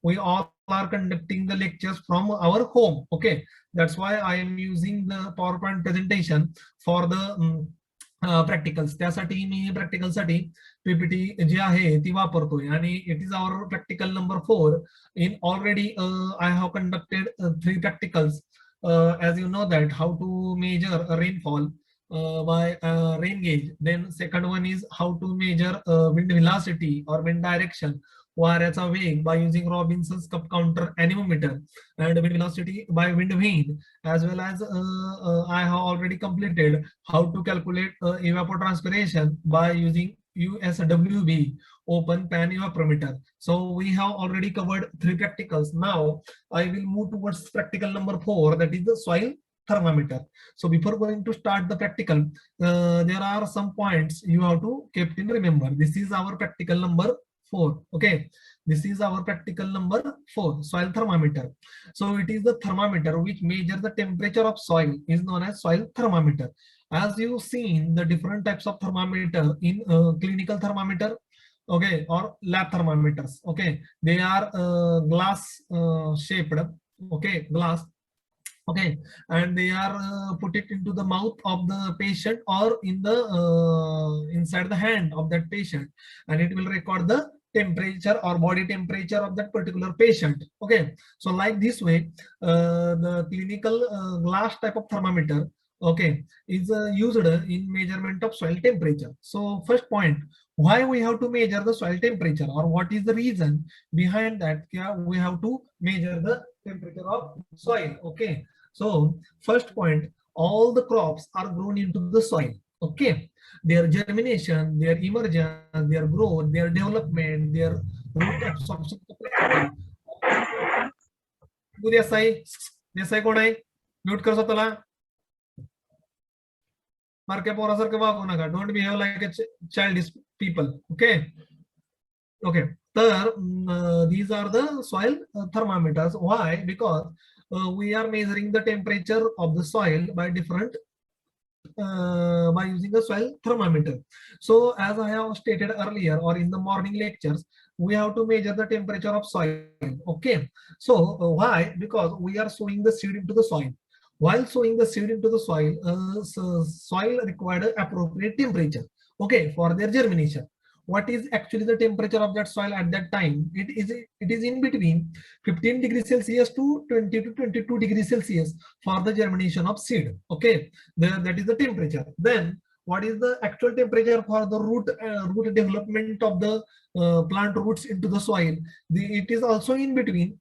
we all are conducting the lectures from our home. Okay, that's why I am using the PowerPoint presentation for the practicals. त्यासाठी मी practical साठी PPT जी आहे ती वापरतोय आणि it is our practical number 4. In already I have conducted 3 practicals. as you know that how to measure rainfall by rain gauge. Then second one is how to measure wind velocity or wind direction, वाऱ्याचा वेग by using Robinson's cup counter anemometer, and wind velocity by wind vane, as well as I have already completed how to calculate evapotranspiration by using USWB, open pan evaporameter. So we have already covered 3 practicals. Now I will move towards practical number 4, that is the soil thermometer. So before going to start the practical, there are some points you have to keep in remember. This is our practical number 4. Okay, this is our practical number 4, soil thermometer. So it is the thermometer which measures the temperature of soil, is known as soil thermometer. As you've seen the different types of thermometer in clinical thermometer, okay, or lab thermometers. Okay, they are glass shaped, okay, glass, okay, and they are put it into the mouth of the patient or in the inside the hand of that patient, and it will record the temperature or body temperature of that particular patient. Okay, so like this way the clinical glass type of thermometer, okay, is used in measurement of soil temperature. So first point, why we have to measure the soil temperature, or what is the reason behind that? Yeah, we have to measure the temperature of soil. Okay, so first point, all the crops are grown into the soil. Okay, their germination, their emergence, their growth, their development, their root absorption capacity. Desai, Desai कोण आहे? Mute कर स्वतःला. मारक्या पोरासारखं वागू नका. Don't behave like a childish people. Okay, okay, these are the soil thermometers. Why? Because we are measuring the temperature of the soil by different by using the soil thermometer. So as I have stated earlier or in the morning lectures, we have to measure the temperature of soil. Okay, so why? Because we are sowing the seed into the soil. While sowing the seed into the soil, soil required appropriate temperature, okay, for their germination. What is actually the temperature of that soil at that time? It is in between 15 degrees Celsius to 20 to 22 degrees Celsius for the germination of seed. Okay, that is the temperature. Then what is the actual temperature for the root development of the plant roots into the soil? It is also in between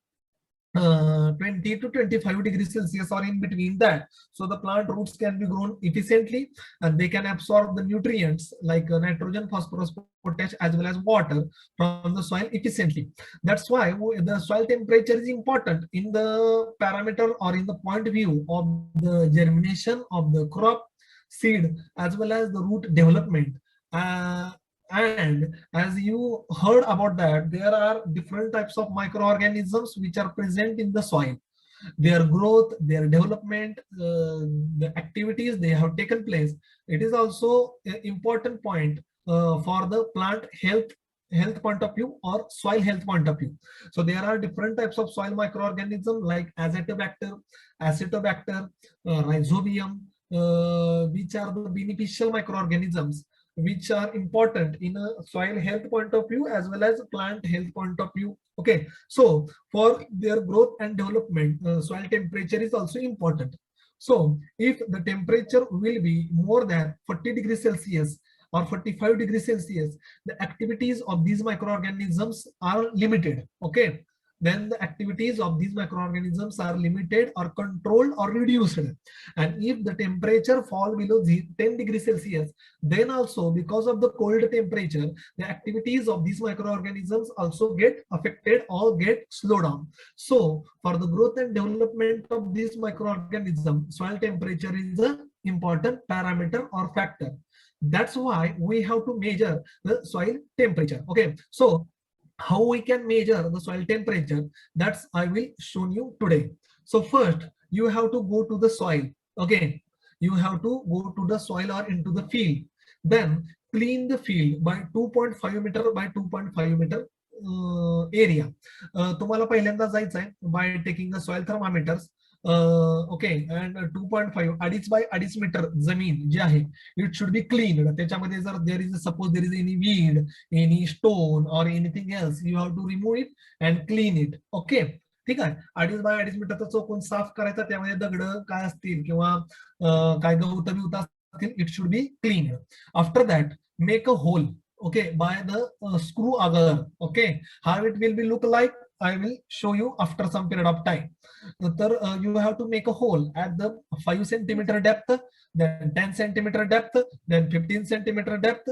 20 to 25 degrees Celsius or in between that. So the plant roots can be grown efficiently and they can absorb the nutrients like nitrogen, phosphorus, potash, as well as water from the soil efficiently. That's why the soil temperature is important in the parameter or in the point of view of the germination of the crop, seed, as well as the root development. And as you heard about that, there are different types of microorganisms which are present in the soil. Their growth, their development, the activities they have taken place. It is also an important point for the plant health point of view or soil health point of view. So there are different types of soil microorganisms like Azotobacter, Acetobacter, Rhizobium, which are the beneficial microorganisms which are important in a soil health point of view as well as plant health point of view. Okay, so for their growth and development, soil temperature is also important. So if the temperature will be more than 40 degrees Celsius or 45 degrees Celsius, the activities of these microorganisms are limited. Okay, then the activities of these microorganisms are limited or controlled or reduced. And if the temperature fall below 10 degrees Celsius, then also because of the cold temperature, the activities of these microorganisms also get affected or get slowed down. So for the growth and development of this microorganism, soil temperature is an important parameter or factor. That's why we have to measure the soil temperature. Okay, so how we can measure the soil temperature, that's I will show you today. So first you have to go to the soil. Okay, you have to go to the soil or into the field, then clean the field by 2.5 meter by 2.5 meter area. तुम्हाला पहिल्यांदा जायचं आहे by taking the soil thermometers. Okay, and 2.5 अडीच bye अडीच metre जमीन जी आहे it should be clean. त्याच्यामध्ये जर there is suppose there is any weed, any stone or anything else, you have to remove it and clean it. Okay, ठीक आहे. अडीच bye अडीच मीटरचा चौकोन साफ करायचा, त्यामध्ये दगड काय असतील किंवा काय गवत बिवत असतील, it should be clean. After that make a hole, okay, by the screw agar. Okay, how it will be look like, I will show you after some period of time. You have to make a hole at the 5 centimeter depth, then 10 centimeter depth, then 15 centimeter depth,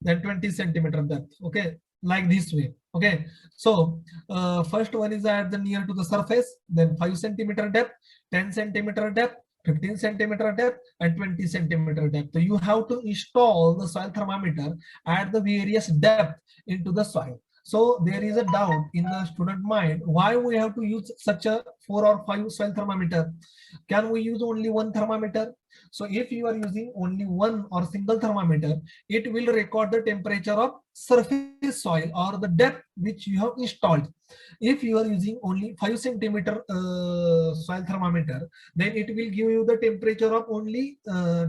then 20 centimeter depth. Okay, like this way. Okay, so first one is at the near to the surface, then 5 centimeter depth, 10 centimeter depth, 15 centimeter depth, and 20 centimeter depth. So you have to install the soil thermometer at the various depth into the soil. So there is a doubt in the student mind, why we have to use such a 4 or 5 soil thermometer? Can we use only one thermometer? So if you are using only one or single thermometer, it will record the temperature of surface soil or the depth which you have installed. If you are using only 5 centimeter soil thermometer, then it will give you the temperature of only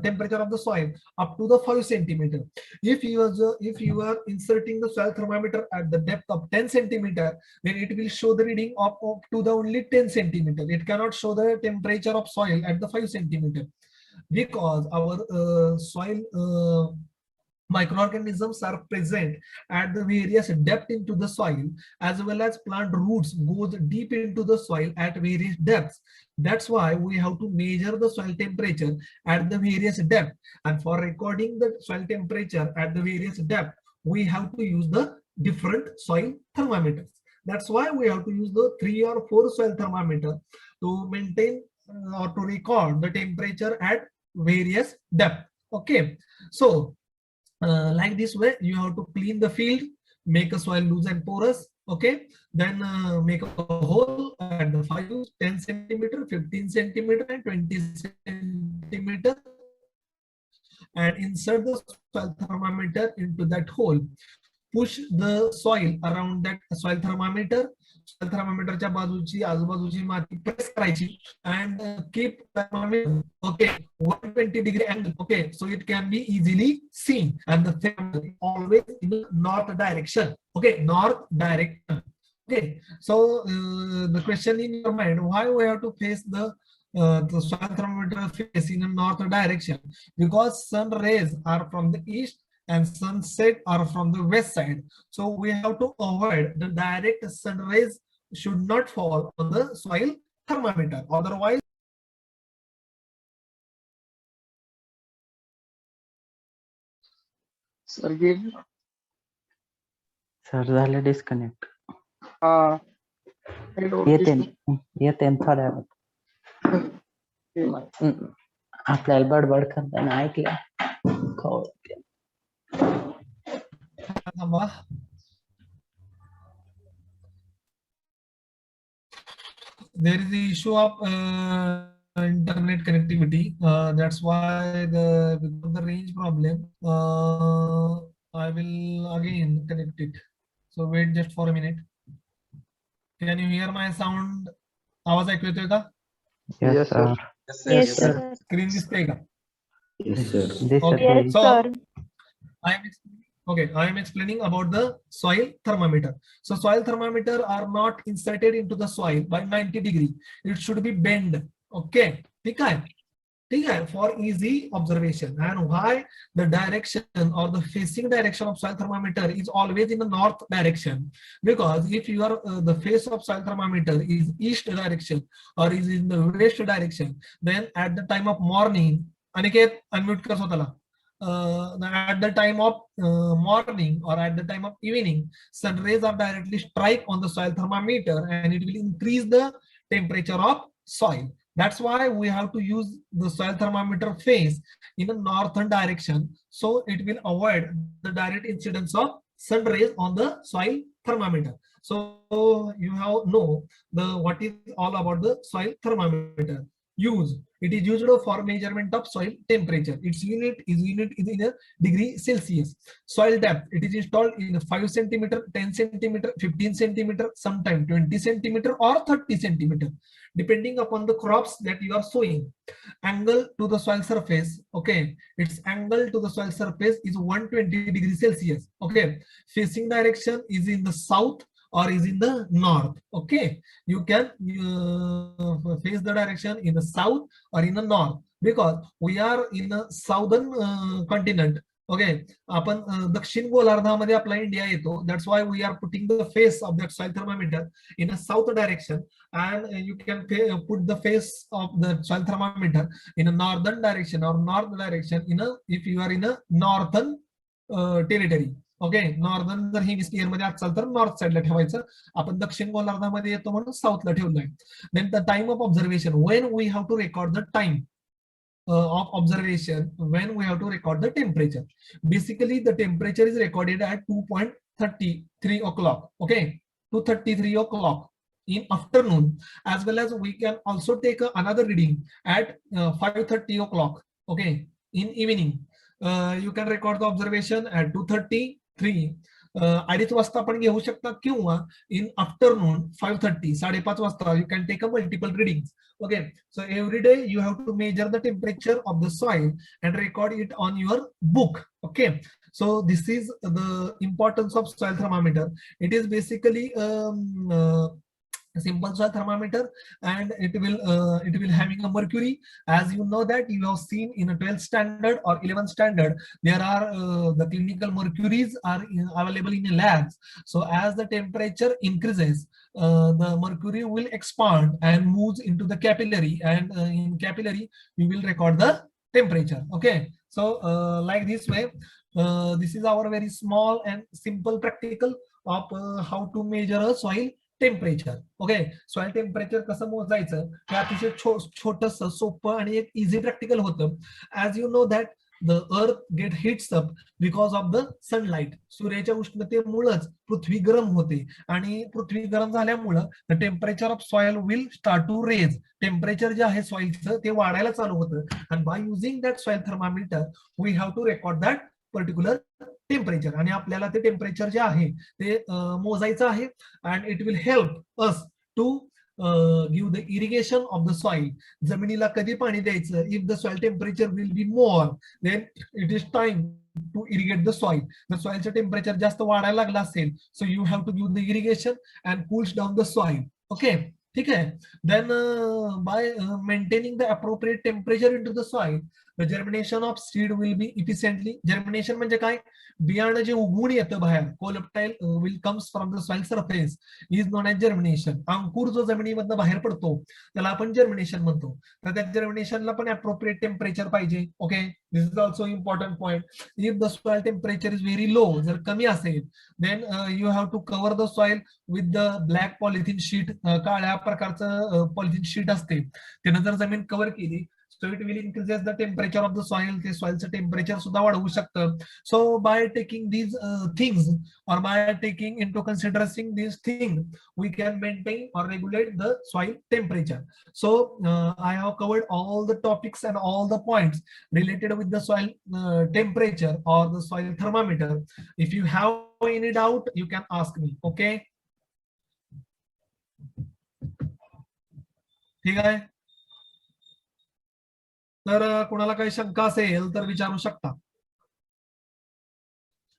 temperature of the soil up to the 5 centimeter. If you are inserting the soil thermometer at the depth of 10 centimeter, then it will show the reading up to the only 10 centimeter. It cannot show the temperature of soil at the 5 centimeter, because our soil microorganisms are present at the various depth into the soil, as well as plant roots goes deep into the soil at various depths. That's why we have to measure the soil temperature at the various depth, and for recording the soil temperature at the various depth, we have to use the different soil thermometers. That's why we have to use the 3 or 4 soil thermometer to maintain or to record the temperature at various depth. Okay, so like this way you have to clean the field, make a soil loose and porous. Okay, then make a hole at the 5, 10 centimeter, 15 centimeter, and 20 centimeter, and insert the soil thermometer into that hole. Push the soil around that soil thermometer. Soil thermometerच्या बाजूची आजूबाजूची माती press करायची, and keep thermometer, okay, 120-degree angle. Okay, so it can be easily seen, and the thermometer always in the north direction. Okay, north direction. Okay, so the question in your mind, why we have to face the soil thermometer face in a north direction? Because sun rays are from the east and sunset are from the west side. So we have to avoid the direct sun rays should not fall on the soil thermometer. Otherwise, sir झालं disconnect. हा येते थोड्या आपल्याला बडबड करताना ऐकलं. there is the issue of internet connectivity. That's why because of the range problem, I will again connect it. So wait just for a minute. Can you hear my sound? आवाज ऐकू येतोय का? Yes, sir. Yes, sir. Screen दिसते का? Yes, sir. Yes, So sir. I am explaining about the soil thermometer. So soil thermometer are not inserted into the soil by 90 degree. It should be bent. Okay, ठीक है, for easy observation. And why the direction or the facing direction of soil thermometer is always in the north direction? Because if you are the face of soil thermometer is east direction or is in the west direction, then at the time of morning, Aniket, unmute कर स्वतःला. At the time of morning or at the time of evening, sun rays are directly strike on the soil thermometer and it will increase the temperature of soil. That's why we have to use the soil thermometer face in a northern direction, so it will avoid the direct incidence of sun rays on the soil thermometer. So you have know what is all about the soil thermometer. use. It is used for measurement of soil temperature. Its unit is in a degree Celsius. Soil depth, it is installed in 5 centimeter, 10 centimeter, 15 centimeter, sometime 20 centimeter or 30 centimeter, depending upon the crops that you are sowing. Angle to the soil surface, okay, its angle to the soil surface is 120 degrees Celsius. Okay, facing direction is in the south or is in the north. Okay, you can face the direction in the south or in the north, because we are in a southern continent. Okay, आपण दक्षिण गोलार्धामध्ये आपला India येतो. That's why we are putting the face of that soil thermometer in a south direction, and you can put the face of the soil thermometer in a northern direction or north direction in a, if you are in a northern territory. Okay, northern जर hemisphere मध्ये असाल तर north साइडला ठेवायचं. आपण दक्षिण गोलार्धामध्ये येतो म्हणून साऊथला ठेवलंय. Then the time of observation, when we have to record the time of observation, when we have to record the temperature. Basically the temperature is recorded at 2.33 o'clock. Okay, 2:33 o'clock in afternoon, as well as we can also take another reading at 5:30 o'clock. Okay, in evening. You can record the observation at 2:33. 2:30 वाजता आपण घेऊ शकता, किंवा in afternoon 5:30, 5:30 वाजता you can take a multiple readings. Okay, so every day you have to measure the temperature of the soil and record it on your book. Okay, so this is the importance of soil thermometer. It is basically simple soil thermometer, and it will having a mercury. As you know that you have seen in a 12th standard or 11th standard, there are the clinical mercuries are available in labs. So as the temperature increases, the mercury will expand and moves into the capillary, and in capillary we will record the temperature. Okay, so like this way, this is our very small and simple practical of how to measure a soil temperature. Okay, soil temperature कसं मोजायचं हे अतिशय छोटस सोपं आणि एक easy practical होतं. As you know that the earth get heats up because of the sunlight. सूर्याच्या उष्णतेमुळेच पृथ्वी गरम होते, आणि पृथ्वी गरम झाल्यामुळं the temperature of soil will start to raise. Temperature जे आहे सॉइलचं ते वाढायला चालू होतं, आणि by using that soil thermometer we have to record that particular temperature. आणि आपल्याला ते टेम्परेचर जे आहे ते मोजायचं आहे, and it will help us to give the irrigation of the soil. जमिनीला कधी पाणी द्यायचं, if the soil temperature will be more, then it is time to irrigate the soil. जर सॉइलचं टेम्परेचर जास्त वाढायला लागलं असेल, so you have to give the irrigation and cools down the soil. Okay, ठीक आहे. Then by maintaining the appropriate temperature in to the soil, the germination of seed will be efficiently. Germination म्हणजे काय, बियाणं जे उगवून येतं बाहेर, coleoptile will comes from the soil surface, is known as germination. अंकुर जो जमिनीमधनं बाहेर पडतो त्याला आपण जर्मिनेशन म्हणतो. तर त्या जर्मिनेशनला पण अप्रोप्रिएट टेम्परेचर पाहिजे. Okay, this is also important point. If the soil temperature is very low, जर कमी असेल, then you have to cover the soil with the black polythene sheet. काळ्या प्रकारचं पॉलिथिन शीट असते, त्यानं जर जमीन कव्हर केली, so it will increase the temperature of the soil. The soil's temperature सुद्धा वाढवू शकतं. So by taking these things, or by taking into consideration these things, we can maintain or regulate the soil temperature. So I have covered all the topics and all the points related with the soil temperature or the soil thermometer. If you have any doubt, you can ask me. Okay, ठीक आहे. तर कोणाला काही शंका असेल तर विचारू शकता.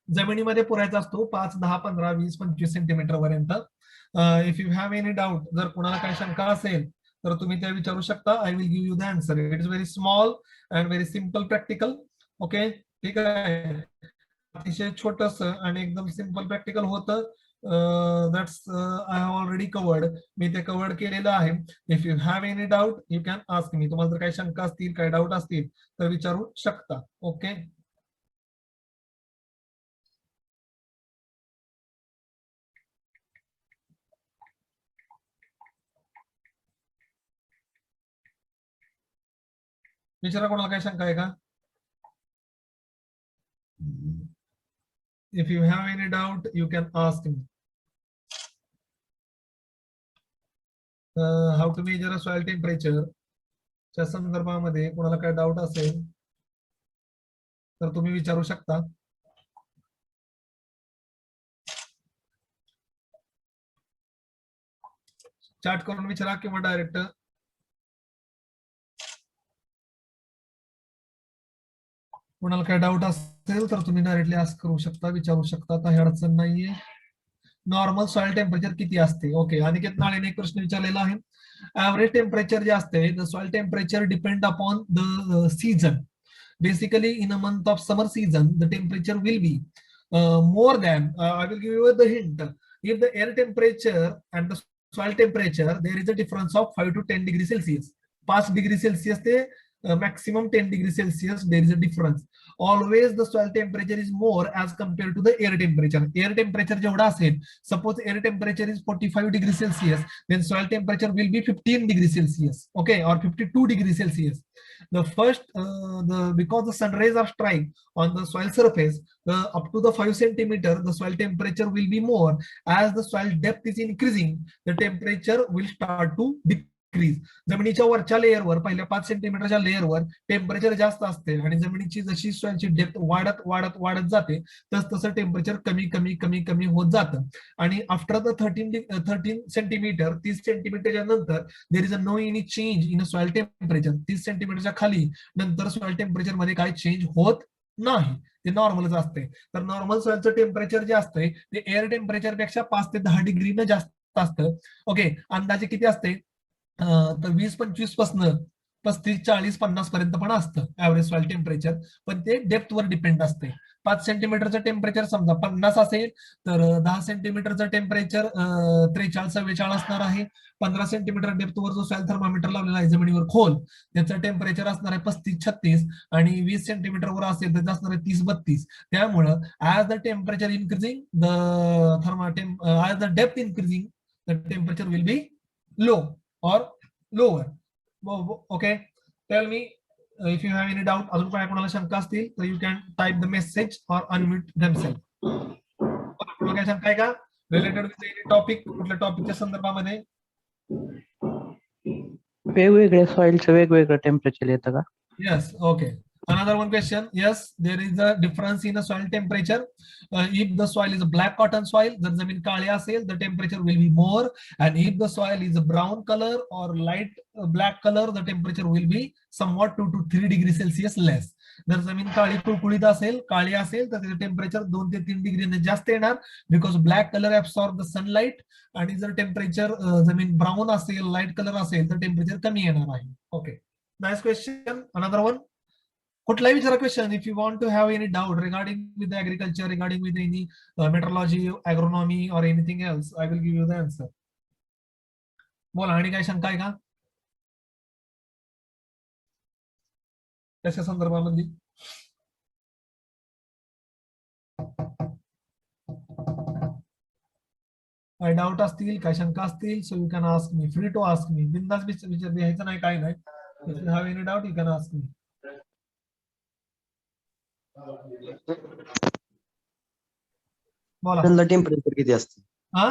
जमिनीमध्ये पुरायचा असतो 5, 10, 15, 20, 25 सेंटीमीटर पर्यंत. If you have any doubt, जर कोणाला काही शंका असेल तर तुम्ही ते विचारू शकता. I will give you the answer. It is very small and very simple practical. Okay, ठीक आहे. अतिशय छोटस आणि एकदम सिम्पल प्रॅक्टिकल होतं. That's I have already covered. मी ते कवर्ड केलेलं आहे. If you have any doubt you can ask me. तुम्हाला जर काही शंका असतील, काही डाऊट असतील तर विचारू शकता. ओके, विचारा, कोणाला काही शंका आहे का? If you have any doubt, you can ask me. How to measure a soil temperature? च्या संदर्भामध्ये कोणाला काय डाऊट असेल तर तुम्ही विचारू शकता. चॅट करून विचारा किंवा डायरेक्ट कोणाला काय डाऊट असेल तर तुम्ही डायरेक्टली आस्क करू शकता, विचारू शकता, काही अडचण नाहीये. नॉर्मल सॉइल टेम्परेचर किती असते? ओके, अनिकेत नाळेने एक प्रश्न विचारलेला आहे. ऍव्हरेज टेम्परेचर जे असते, the soil temperature depend upon the season. Basically, in a month of summer season, the temperature will be more than, I will give you the hint. If the air temperature and the soil temperature, there is a difference of 5 to 10 degrees Celsius. 5 degree Celsius ते maximum 10 degree Celsius, there is a difference. Always the soil temperature is more as compared to the air temperature. Air temperature जेवढा असेल, suppose air temperature is 45 degrees Celsius, then soil temperature will be 15 degrees Celsius, okay, or 52 degrees Celsius. The first, because the sun rays are strike on the soil surface, up to the 5 centimeter, the soil temperature will be more. As the soil depth is increasing, the temperature will start to decrease. जमिनीच्या वरच्या लेअरवर, पहिल्या 5 सेंटीमीटरच्या लेअरवर temperature जास्त असते आणि जमिनीची जशी सॉइलची depth वाढत वाढत वाढत जाते तस तसं टेम्परेचर कमी कमी कमी कमी होत जातं. आणि आफ्टर द 13 सेंटीमीटर, 30 सेंटीमीटरच्या नंतर there is a no any change in soil temperature. 30 सेंटीमीटरच्या खाली नंतर सॉइल टेम्परेचर मध्ये काही चेंज होत नाही, ते नॉर्मलच असते. तर नॉर्मल सॉइलचं टेम्परेचर जे असते ते एअर टेम्परेचर पेक्षा 5 ते 10 डिग्रीनं जास्त असतं. ओके, अंदाजे किती असते? तर 20-25 पासून 35-40-50 पर्यंत पण असतं ऍव्हरेज सॉइल टेम्परेचर, पण ते डेप्थ वर डिपेंड असते. 5 सेंटीमीटरचं टेम्परेचर समजा 50 असेल तर 10 सेंटीमीटरचं टेम्परेचर 43-44 असणार आहे. 15 सेंटीमीटर डेप्थवर जो सॉइल थर्मामीटर लावलेला आहे जमिनीवर खोल, त्याचं टेम्परेचर असणार आहे 35-36, आणि 20 सेंटीमीटरवर असेल तर असणार आहे 30-32. त्यामुळं as the temperature increasing, as the depth increasing, the temperature will B low or lower. Okay, tell me if you have any doubt. अजून काय कोणाला शंका असतील तर you can type the message or unmute themselves. कोणाला काय शंका आहे का रिलेटेड विथ एनी टॉपिक? कुठल्या टॉपिकच्या संदर्भामध्ये? वेगवेगळ्या सॉइलचं वेगवेगळं टेम्परेचर येतं का? Yes, okay. Another one question. Yes, there is a difference in the soil temperature. If the soil is a black cotton soil, जर जमीन काळी असेल, the temperature will be more. And if the soil is a brown color or light black color, the temperature will be somewhat 2 to 3 degrees Celsius less. जर जमीन काळी कुळकुळीत असेल, काळी असेल तर त्याचं टेम्परेचर 2 ते 3 डिग्रीने जास्त येणार, because black colour absorb the sunlight. आणि जर टेम्परेचर जमीन ब्राऊन असेल, लाईट कलर असेल तर टेम्परेचर कमी येणार आहे. Okay, nice question. Another one. कुठलाही विचारा question. If you want to have any doubt regarding with agriculture, regarding with any metrology, agronomy और anything else, I will give you the answer. बोला, आणि काय शंका आहे का त्याच्या संदर्भामध्ये? काय डाऊट असतील, काय शंका असतील, so you can ask me, free to ask me. बिंदास विचार द्यायचं नाही, काय नाही. If you have any doubt you can ask me. बोला. टेम्परेचर किती असते? हा,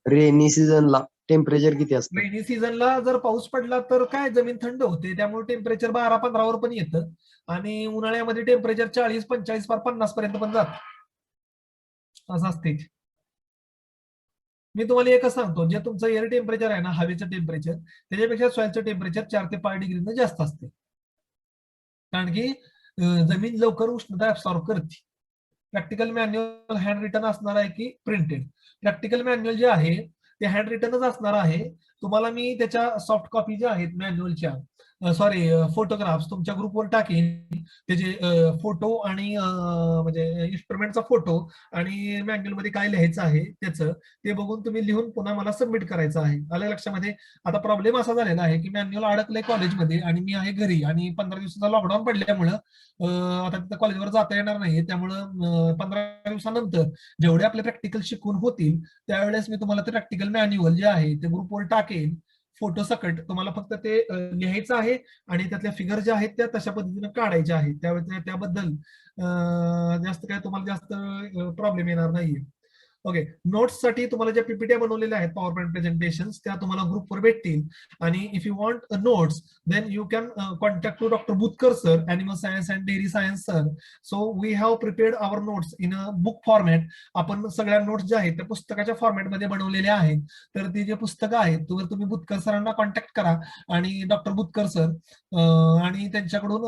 रेनी सीझनला टेम्परेचर किती असते? रेनी सीझनला जर पाऊस पडला तर काय जमीन थंड होते, त्यामुळे टेम्परेचर 12-15 वर पण येतं. आणि उन्हाळ्यामध्ये टेम्परेचर 40-45 50 पर्यंत पण जात, असं असते. मी तुम्हाला एकच सांगतो, जे तुमचं एअर टेम्परेचर आहे ना, हवेचं टेम्परेचर, त्याच्यापेक्षा सॉइलचं टेम्परेचर 4 ते 5 डिग्रीनं जास्त असते. कारण की जमीन लवकर उष्णता ऍब्सॉर्ब करते. प्रॅक्टिकल मॅन्युअल हँड रिटन असणार आहे की प्रिंटेड? प्रॅक्टिकल मॅन्युअल जे आहे ते हँड रिटनच असणार आहे. तुम्हाला मी त्याच्या सॉफ्ट कॉपी ज्या आहेत मॅन्युअलच्या, सॉरी फोटोग्राफ्स तुमच्या ग्रुपवर टाकेन. त्याचे फोटो आणि म्हणजे इन्स्ट्रुमेंटचा फोटो आणि मॅन्युअल मध्ये काय लिहायचं आहे त्याचं ते बघून तुम्ही लिहून पुन्हा मला सबमिट करायचं आहे. आलं लक्षामध्ये? आता प्रॉब्लेम असा झालेला आहे की मॅन्युअल अडकलंय कॉलेजमध्ये आणि मी आहे घरी, आणि 15 दिवसाचा लॉकडाऊन पडल्यामुळं आता तिथं कॉलेजवर जाता येणार नाही. त्यामुळं 15 दिवसानंतर जेवढे आपले प्रॅक्टिकल शिकून होतील त्यावेळेस मी तुम्हाला ते प्रॅक्टिकल मॅन्युअल जे आहे ते ग्रुपवर टाकेन फोटो सकट. तुम्हाला फक्त ते लिहायचं आहे आणि त्यातल्या फिगर ज्या आहेत त्या तशा पद्धतीने काढायच्या आहेत. त्याबद्दल जास्त काय तुम्हाला जास्त प्रॉब्लेम येणार नाहीये. ओके, नोट्स साठी तुम्हाला ज्या पीपीटी बनवलेल्या आहेत पॉवर पॉईंट प्रेझेंटेशन त्या तुम्हाला ग्रुपवर भेटतील. आणि if you want notes then you can contact to doctor Butkar sir, animal science and dairy science sir. So we have prepared our notes in a book format. आपण सगळ्या notes ज्या आहेत त्या पुस्तकाच्या फॉर्मॅटमध्ये बनवलेल्या आहेत. तर ती जे पुस्तकं आहेत तुम्ही बुतकर सरांना कॉन्टॅक्ट करा आणि डॉक्टर बुतकर सर आणि त्यांच्याकडून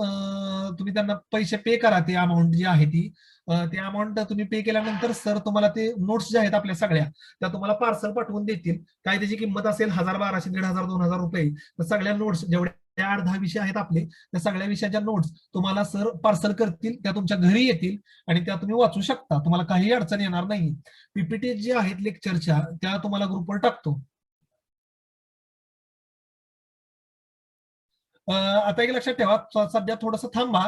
तुम्ही त्यांना पैसे पे करा. ते अमाऊंट जी आहे ती ते अमाऊंट तुम्ही पे केल्यानंतर सर तुम्हाला ते नोट्स ज्या आहेत आपल्या सगळ्या त्या तुम्हाला पार्सल पाठवून देतील. काय त्याची किंमत असेल 1,000, 1,200, 1,500, 2,000 रुपये. तर सगळ्या नोट्स जेवढ्या 8-10 विषय आहेत आपले त्या सगळ्या विषयाच्या नोट्स तुम्हाला सर पार्सल करतील. त्या तुमच्या घरी येतील आणि त्या तुम्ही वाचू शकता. तुम्हाला काही अडचण येणार नाही. पीपीटी जी आहेत लेक्चरच्या त्या तुम्हाला ग्रुपवर टाकतो. आता एक लक्षात ठेवा, सध्या थोडंसं थांबा.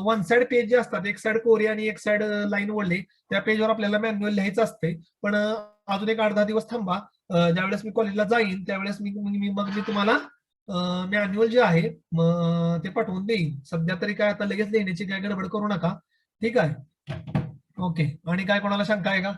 वन साइड पेज जे असतात, एक साइड कोरी आणि एक साइड लाईन वळले, त्या पेजवर आपल्याला मॅन्युअल लिहायचं असते. पण अजून एक 8-10 दिवस थांबा. ज्यावेळेस मी कॉलेजला जाईन त्यावेळेस मी तुम्हाला मॅन्युअल जे आहे ते पाठवून देईन. सध्या तरी काय आता लगेच लिहिण्याची काय गडबड करू नका. ठीक आहे. ओके. आणि काय कोणाला शंका आहे का?